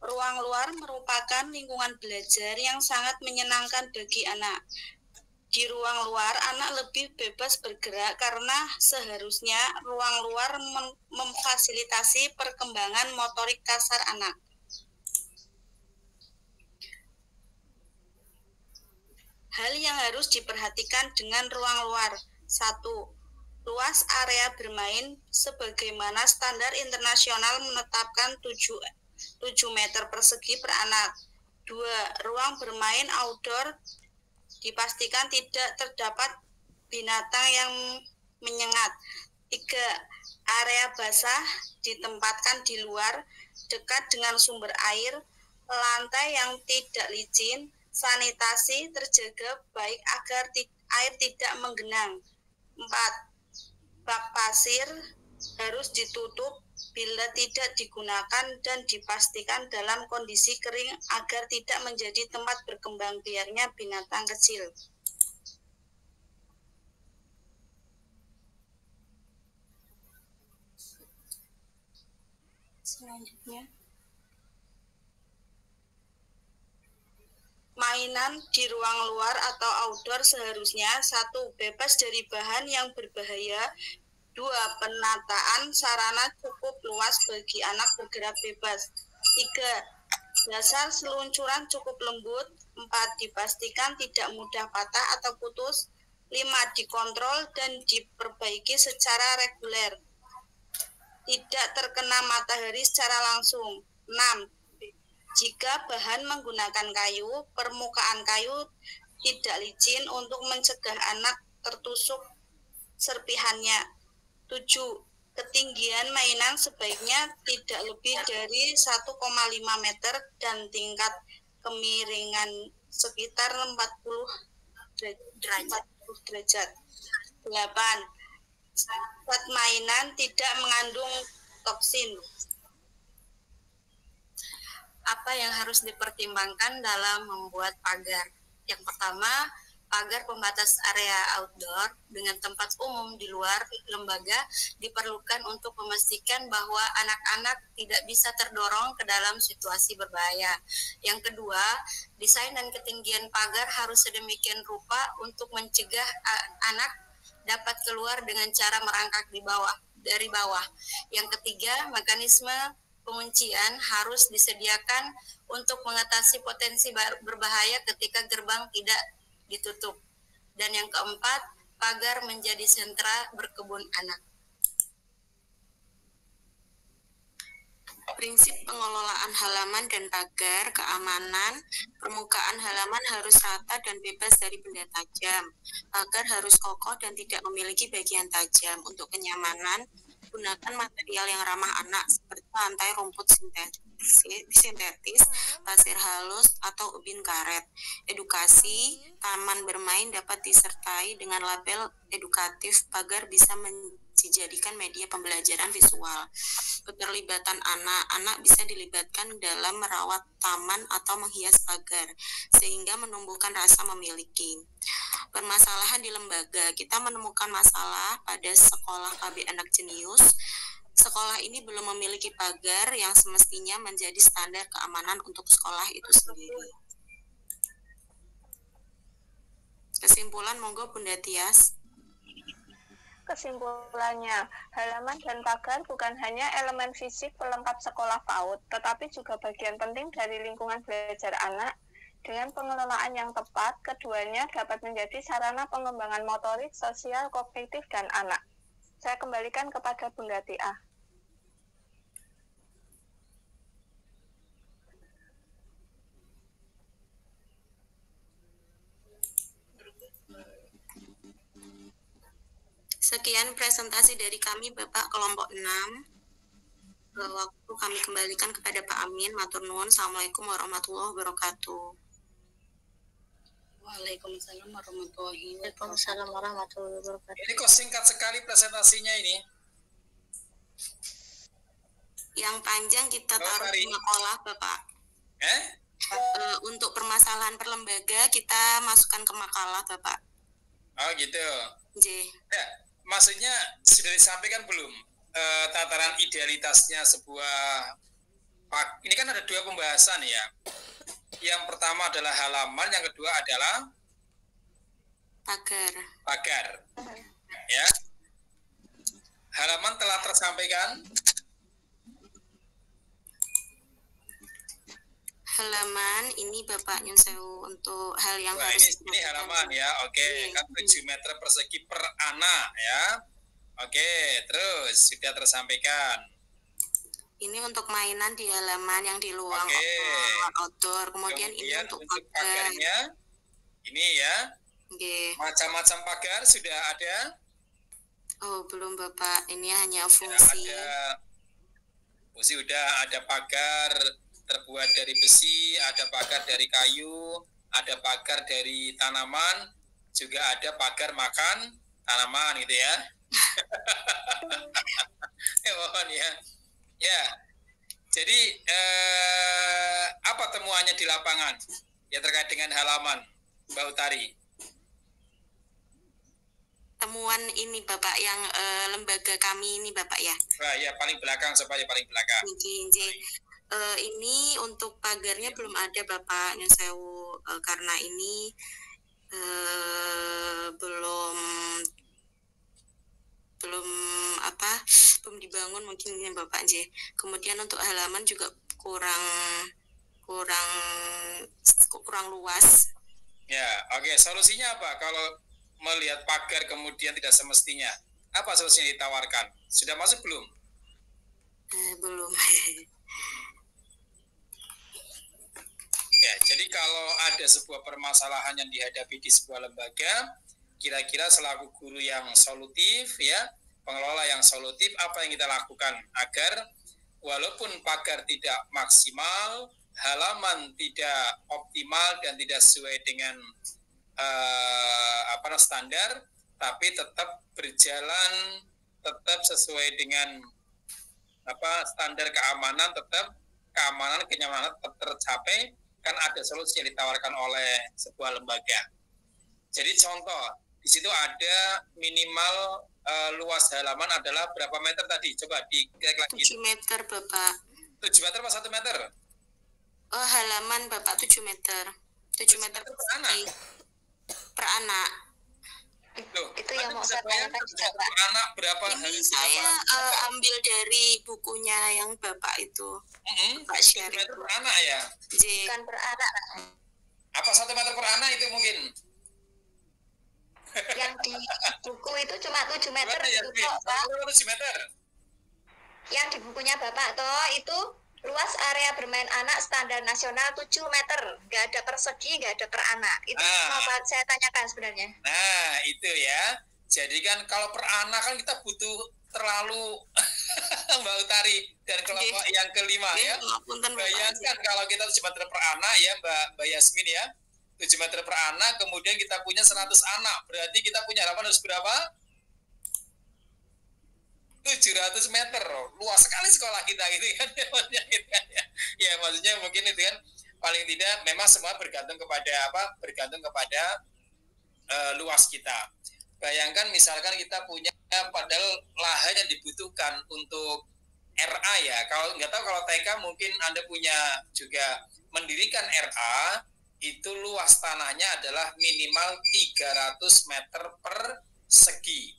Ruang luar merupakan lingkungan belajar yang sangat menyenangkan bagi anak. Di ruang luar, anak lebih bebas bergerak karena seharusnya ruang luar memfasilitasi perkembangan motorik kasar anak. Hal yang harus diperhatikan dengan ruang luar. 1. Luas area bermain sebagaimana standar internasional menetapkan 7 meter persegi per anak. 2. Ruang bermain outdoor dipastikan tidak terdapat binatang yang menyengat. 3. Area basah ditempatkan di luar, dekat dengan sumber air, lantai yang tidak licin, sanitasi terjaga baik agar air tidak menggenang. 4. Bak pasir harus ditutup bila tidak digunakan dan dipastikan dalam kondisi kering agar tidak menjadi tempat berkembang biaknya binatang kecil. Selanjutnya, mainan di ruang luar atau outdoor seharusnya 1. Bebas dari bahan yang berbahaya. 2. Penataan sarana cukup luas bagi anak bergerak bebas. 3. Dasar seluncuran cukup lembut. 4. Dipastikan tidak mudah patah atau putus. 5. Dikontrol dan diperbaiki secara reguler. Tidak terkena matahari secara langsung. 6. Jika bahan menggunakan kayu, permukaan kayu tidak licin untuk mencegah anak tertusuk serpihannya. 7. Ketinggian mainan sebaiknya tidak lebih dari 1,5 meter dan tingkat kemiringan sekitar 40 derajat. 8. Zat mainan tidak mengandung toksin. Apa yang harus dipertimbangkan dalam membuat pagar? Yang pertama, pagar pembatas area outdoor dengan tempat umum di luar lembaga diperlukan untuk memastikan bahwa anak-anak tidak bisa terdorong ke dalam situasi berbahaya. Yang kedua, desain dan ketinggian pagar harus sedemikian rupa untuk mencegah anak dapat keluar dengan cara merangkak dari bawah. Yang ketiga, mekanisme penguncian harus disediakan untuk mengatasi potensi berbahaya ketika gerbang tidak ditutup. Dan yang keempat, pagar menjadi sentra berkebun anak. Prinsip pengelolaan halaman dan pagar, keamanan, permukaan halaman harus rata dan bebas dari benda tajam. Pagar harus kokoh dan tidak memiliki bagian tajam. Untuk kenyamanan, gunakan material yang ramah anak seperti lantai rumput sintetis, pasir halus, atau ubin karet. Edukasi, taman bermain dapat disertai dengan label edukatif. Pagar bisa dijadikan media pembelajaran visual. Keterlibatan anak bisa dilibatkan dalam merawat taman atau menghias pagar, sehingga menumbuhkan rasa memiliki. Permasalahan di lembaga, kita menemukan masalah pada sekolah KB Anak Jenius. Sekolah ini belum memiliki pagar yang semestinya menjadi standar keamanan untuk sekolah itu sendiri. Kesimpulan, monggo Bunda Tias. Kesimpulannya, halaman dan pagar bukan hanya elemen fisik pelengkap sekolah PAUD, tetapi juga bagian penting dari lingkungan belajar anak. Dengan pengelolaan yang tepat, keduanya dapat menjadi sarana pengembangan motorik, sosial, kognitif, dan anak. Saya kembalikan kepada Bunda Tia. Sekian presentasi dari kami, Bapak kelompok 6. Waktu kami kembalikan kepada Pak Amin. Matur nuwun. Assalamualaikum warahmatullahi wabarakatuh. Waalaikumsalam warahmatullahi wabarakatuh. Ini kok singkat sekali presentasinya ini. Yang panjang kita taruh di makalah, Bapak. Untuk permasalahan per lembaga kita masukkan ke makalah, Bapak. Oh gitu. Ya, maksudnya sudah disampaikan belum tataran idealitasnya sebuah ini kan ada dua pembahasan ya. Yang pertama adalah halaman, yang kedua adalah pagar. Ya. Halaman telah tersampaikan. Halaman ini Bapak Nyun Sewu untuk hal yang harus ini halaman ya. Oke, kan 7 meter persegi per anak ya. Oke, terus sudah tersampaikan. Ini untuk mainan di halaman yang di luar outdoor. Kemudian ini untuk pagarnya. Ini ya. Macam-macam pagar sudah ada? Oh, belum Bapak. Ini hanya fungsi. Fungsi udah ada pagar terbuat dari besi, ada pagar dari kayu, ada pagar dari tanaman, juga ada pagar makan tanaman gitu ya. Mohon ya. Ya, jadi apa temuannya di lapangan ya terkait dengan halaman, Mbak Utari? Temuan ini Bapak yang lembaga kami ini Bapak ya? Ya paling belakang supaya paling belakang. Ini untuk pagarnya belum ada Bapak Nyun Sewu, karena ini belum dibangun mungkin ini Bapak J. Kemudian untuk halaman juga kurang luas. Ya, oke. Solusinya apa kalau melihat pagar kemudian tidak semestinya? Apa solusinya ditawarkan? Sudah masuk belum? Belum. Ya, jadi kalau ada sebuah permasalahan yang dihadapi di sebuah lembaga, kira-kira selaku guru yang solutif ya, pengelola yang solutif, apa yang kita lakukan agar walaupun pagar tidak maksimal, halaman tidak optimal dan tidak sesuai dengan standar, tapi tetap berjalan, tetap sesuai dengan standar keamanan, tetap keamanan, kenyamanan tetap tercapai, kan ada solusi yang ditawarkan oleh sebuah lembaga. Jadi contoh, di situ ada minimal luas halaman adalah berapa meter tadi? Coba dicek lagi. 7 meter, Bapak. 7 meter apa 1 meter? Oh, halaman Bapak 7 meter. 7 meter per anak. Per anak. Loh, itu yang mau saya tanyakan juga, Pak. Per anak berapa? Ini saya ambil dari bukunya yang Bapak itu. Bapak share 7 meter itu. per anak ya? Bukan per anak. Apa 1 meter per anak itu mungkin? Yang di buku itu cuma 7 meter Ya, itu toh, Pak. 7 meter. Yang di bukunya Bapak toh itu luas area bermain anak standar nasional 7 meter. Nggak ada persegi, nggak ada per anak. Itu mau saya tanyakan sebenarnya. Nah, itu ya. Jadi kan kalau per anak kan kita butuh terlalu Mbak Utari dan kelompok yang kelima ya. Bayangkan kalau kita 7 meter per anak ya Mbak Yasmin ya. 7 meter per anak, kemudian kita punya 100 anak. Berarti kita punya halaman harus berapa? 700 meter. Luas sekali sekolah kita gitu kan. Ya maksudnya mungkin itu kan paling tidak memang semua bergantung kepada Bergantung kepada luas kita. Bayangkan misalkan kita punya padahal lahan yang dibutuhkan untuk RA ya. Kalau nggak tahu kalau TK mungkin Anda punya juga mendirikan RA, itu luas tanahnya adalah minimal 300 meter persegi.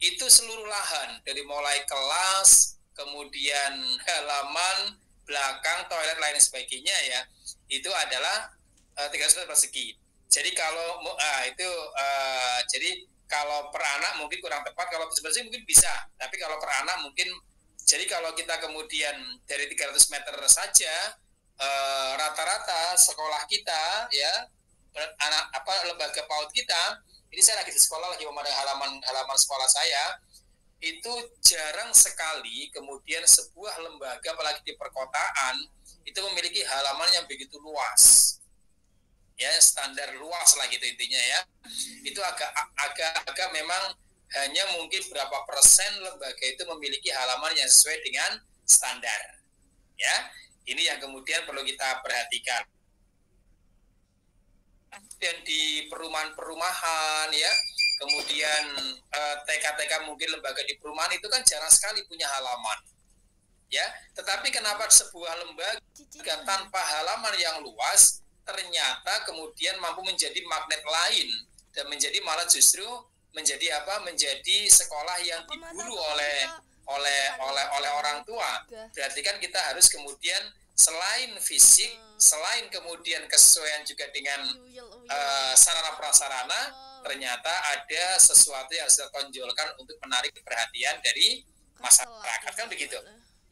Itu seluruh lahan, dari mulai kelas, kemudian halaman, belakang, toilet, lain sebagainya ya. Itu adalah 300 meter persegi. Jadi kalau jadi kalau per anak mungkin kurang tepat, kalau persegi mungkin bisa, tapi kalau per anak mungkin, jadi kalau kita kemudian dari 300 meter saja, rata-rata sekolah kita ya, lembaga PAUD kita, ini saya lagi di sekolah, lagi memandang halaman sekolah saya, itu jarang sekali kemudian sebuah lembaga apalagi di perkotaan itu memiliki halaman yang begitu luas. Ya, standar luas lah gitu intinya ya. Itu agak memang hanya mungkin berapa persen lembaga itu memiliki halaman yang sesuai dengan standar. Ya, ini yang kemudian perlu kita perhatikan. Dan di perumahan-perumahan ya, kemudian TK-TK mungkin lembaga di perumahan itu kan jarang sekali punya halaman. Ya, tetapi kenapa sebuah lembaga tanpa halaman yang luas ternyata kemudian mampu menjadi magnet lain dan menjadi malah justru menjadi sekolah yang diburu oleh orang tua. Berarti kan kita harus kemudian selain fisik, selain kemudian kesesuaian juga dengan sarana prasarana, ternyata ada sesuatu yang harus kita tonjolkan untuk menarik perhatian dari masyarakat, kan begitu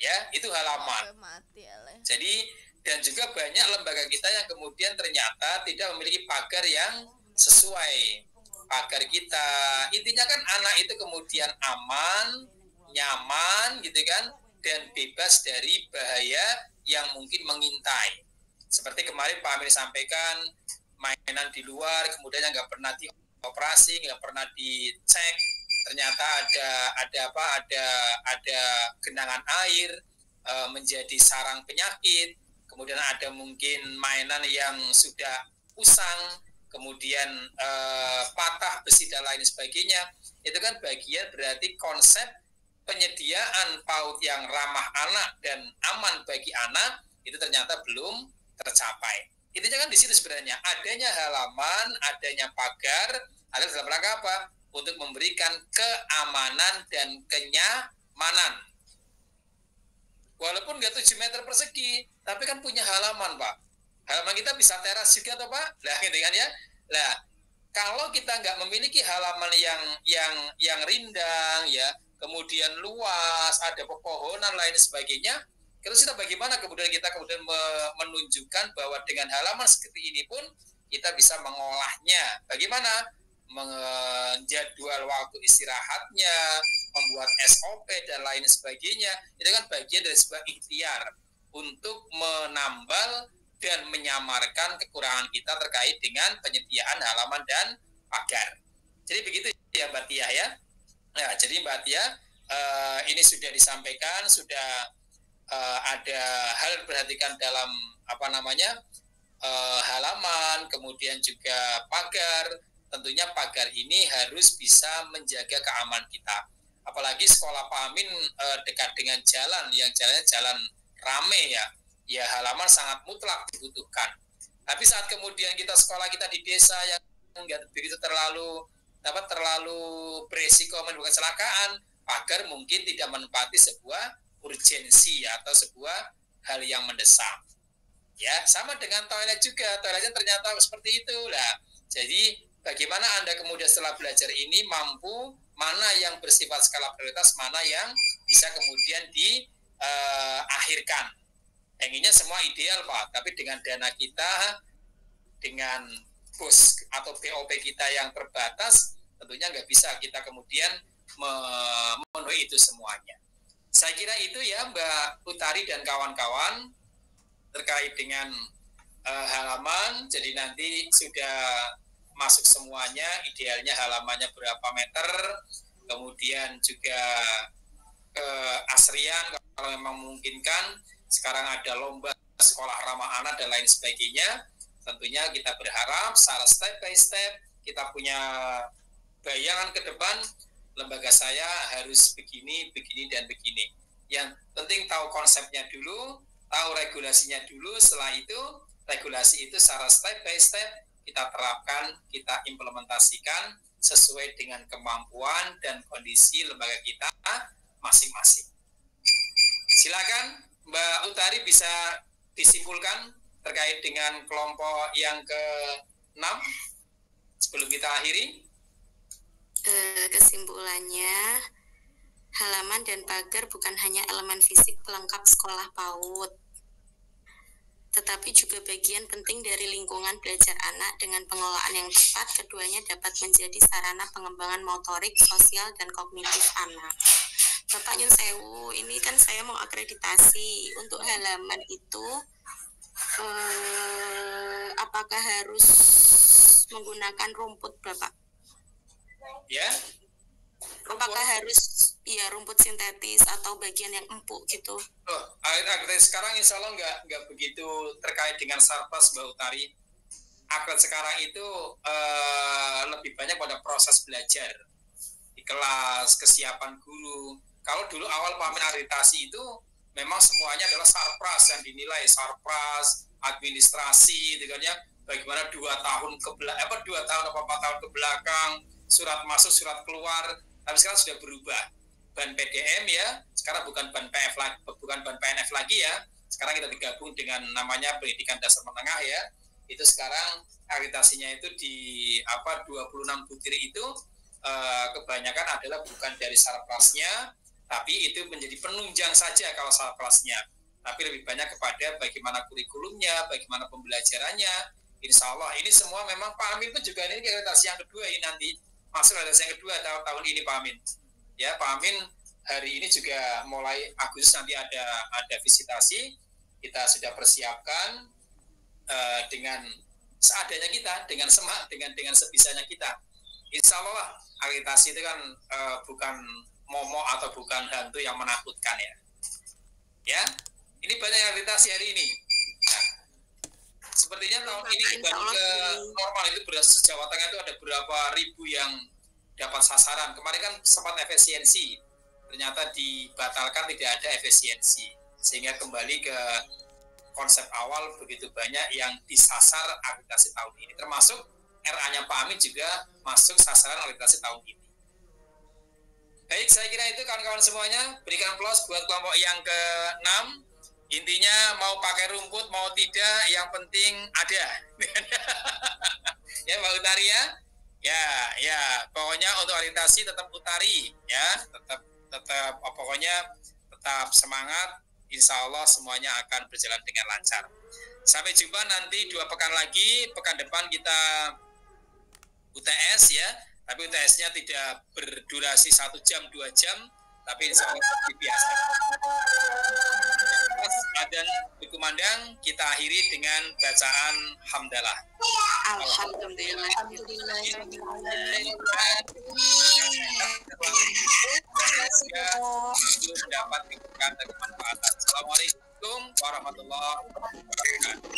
ya. Itu halaman. Jadi dan juga banyak lembaga kita yang kemudian ternyata tidak memiliki pagar yang sesuai pagar kita. Intinya kan anak itu kemudian aman, nyaman gitu kan, dan bebas dari bahaya yang mungkin mengintai. Seperti kemarin Pak Amir sampaikan, mainan di luar kemudian yang nggak pernah dioperasi, nggak pernah dicek, ternyata ada genangan air menjadi sarang penyakit. Kemudian ada mungkin mainan yang sudah usang, kemudian patah besi dan lain sebagainya. Itu kan bagian berarti konsep penyediaan PAUD yang ramah anak dan aman bagi anak itu ternyata belum tercapai. Intinya kan di situ sebenarnya adanya halaman, adanya pagar adalah dalam rangka apa? Untuk memberikan keamanan dan kenyamanan. Walaupun nggak 7 meter persegi, tapi kan punya halaman, Pak. Halaman kita bisa teras juga toh, Pak? Lah gitu kan ya. Lah, kalau kita nggak memiliki halaman yang rindang ya, kemudian luas, ada pepohonan lain sebagainya, terus kita bagaimana kemudian menunjukkan bahwa dengan halaman seperti ini pun kita bisa mengolahnya. Bagaimana? Menjadwal waktu istirahatnya, membuat SOP dan lain sebagainya. Itu kan bagian dari sebuah ikhtiar untuk menambal dan menyamarkan kekurangan kita terkait dengan penyediaan halaman dan pagar. Jadi begitu. ya Mbak Tia ya. Nah, jadi Mbak Tia, ini sudah disampaikan, sudah ada hal diperhatikan dalam halaman, kemudian juga pagar. Tentunya pagar ini harus bisa menjaga keamanan kita. Apalagi sekolah Pak Amin dekat dengan jalan, yang jalannya jalan rame ya halaman sangat mutlak dibutuhkan. Tapi saat kemudian sekolah kita di desa yang nggak begitu terlalu beresiko menimbulkan kecelakaan, pagar mungkin tidak menempati sebuah urgensi atau sebuah hal yang mendesak. Ya, sama dengan toilet juga, toiletnya ternyata seperti itu lah. Jadi bagaimana Anda kemudian setelah belajar ini mampu mana yang bersifat skala prioritas, mana yang bisa kemudian diakhirkan. Pengennya semua ideal Pak, tapi dengan dana kita, dengan bos atau BOP kita yang terbatas, tentunya nggak bisa kita kemudian memenuhi itu semuanya. Saya kira itu ya Mbak Utari dan kawan-kawan terkait dengan halaman. Jadi nanti sudah masuk semuanya, idealnya halamannya berapa meter, kemudian juga asrian kalau memang memungkinkan. Sekarang ada lomba sekolah ramah anak dan lain sebagainya. Tentunya kita berharap secara step by step kita punya bayangan ke depan, lembaga saya harus begini, begini, dan begini. Yang penting tahu konsepnya dulu, tahu regulasinya dulu, setelah itu regulasi itu secara step by step kita terapkan, kita implementasikan sesuai dengan kemampuan dan kondisi lembaga kita masing-masing. Silakan Mbak Utari bisa disimpulkan terkait dengan kelompok yang ke-6 sebelum kita akhiri. Kesimpulannya, halaman dan pagar bukan hanya elemen fisik pelengkap sekolah PAUD, tetapi juga bagian penting dari lingkungan belajar anak. Dengan pengelolaan yang tepat, keduanya dapat menjadi sarana pengembangan motorik, sosial, dan kognitif anak. Bapak Nyun Sewu, ini kan saya mau akreditasi. Untuk halaman itu, apakah harus menggunakan rumput, Bapak? Ya. Apakah harus rumput sintetis atau bagian yang empuk gitu? Akreditasi sekarang insya Allah nggak begitu terkait dengan sarpas Mbak Utari. Akreditasi sekarang itu lebih banyak pada proses belajar di kelas, kesiapan guru. Kalau dulu awal Pak Amin akreditasi itu memang semuanya adalah sarpras yang dinilai, sarpras, administrasi, gitu kan ya. Bagaimana 2 tahun ke belakang, 2 tahun atau 4 tahun ke belakang, surat masuk, surat keluar. Tapi sekarang sudah berubah. Ban PDM ya, sekarang bukan ban PF lagi, bukan ban PNF lagi ya. Sekarang kita digabung dengan namanya pendidikan dasar menengah ya. Itu sekarang akreditasinya itu di 26 butir itu kebanyakan adalah bukan dari sarprasnya, tapi itu menjadi penunjang saja kalau sarprasnya. Tapi lebih banyak kepada bagaimana kurikulumnya, bagaimana pembelajarannya. Insya Allah ini semua memang Pak Amin itu juga ini akreditasi yang kedua ini nanti. Masuk akreditasi yang kedua tahun ini Pak Amin. Ya Pak Amin hari ini juga mulai Agustus nanti ada visitasi. Kita sudah persiapkan dengan seadanya kita, dengan semak, dengan sebisanya kita. Insya Allah akreditasi itu kan bukan momok atau bukan hantu yang menakutkan ya. Ya, ini banyak akreditasi hari ini. Nah, sepertinya tahun ini dibanding ke normal itu Jawa Tengah itu ada berapa ribu yang dapat sasaran. Kemarin kan sempat efisiensi, ternyata dibatalkan, tidak ada efisiensi, sehingga kembali ke konsep awal begitu banyak yang disasar akreditasi tahun ini, termasuk RA-nya Pak Amin juga masuk sasaran akreditasi tahun ini. Baik, saya kira itu kawan-kawan semuanya. Berikan aplaus buat kelompok yang ke-6. Intinya mau pakai rumput, mau tidak, yang penting ada. Ya Mbak Utari ya. Ya, pokoknya untuk orientasi tetap Utari ya, tetap pokoknya tetap semangat. Insya Allah semuanya akan berjalan dengan lancar. Sampai jumpa nanti 2 pekan lagi. Pekan depan kita UTS ya, tapi UTS-nya tidak berdurasi 1 jam, 2 jam, tapi insya Allah seperti biasa. Dan berkumandang kita akhiri dengan bacaan hamdalah. Alhamdulillah. Mendapat keberkahan dan kemanfaatan. Assalamualaikum warahmatullahi wabarakatuh.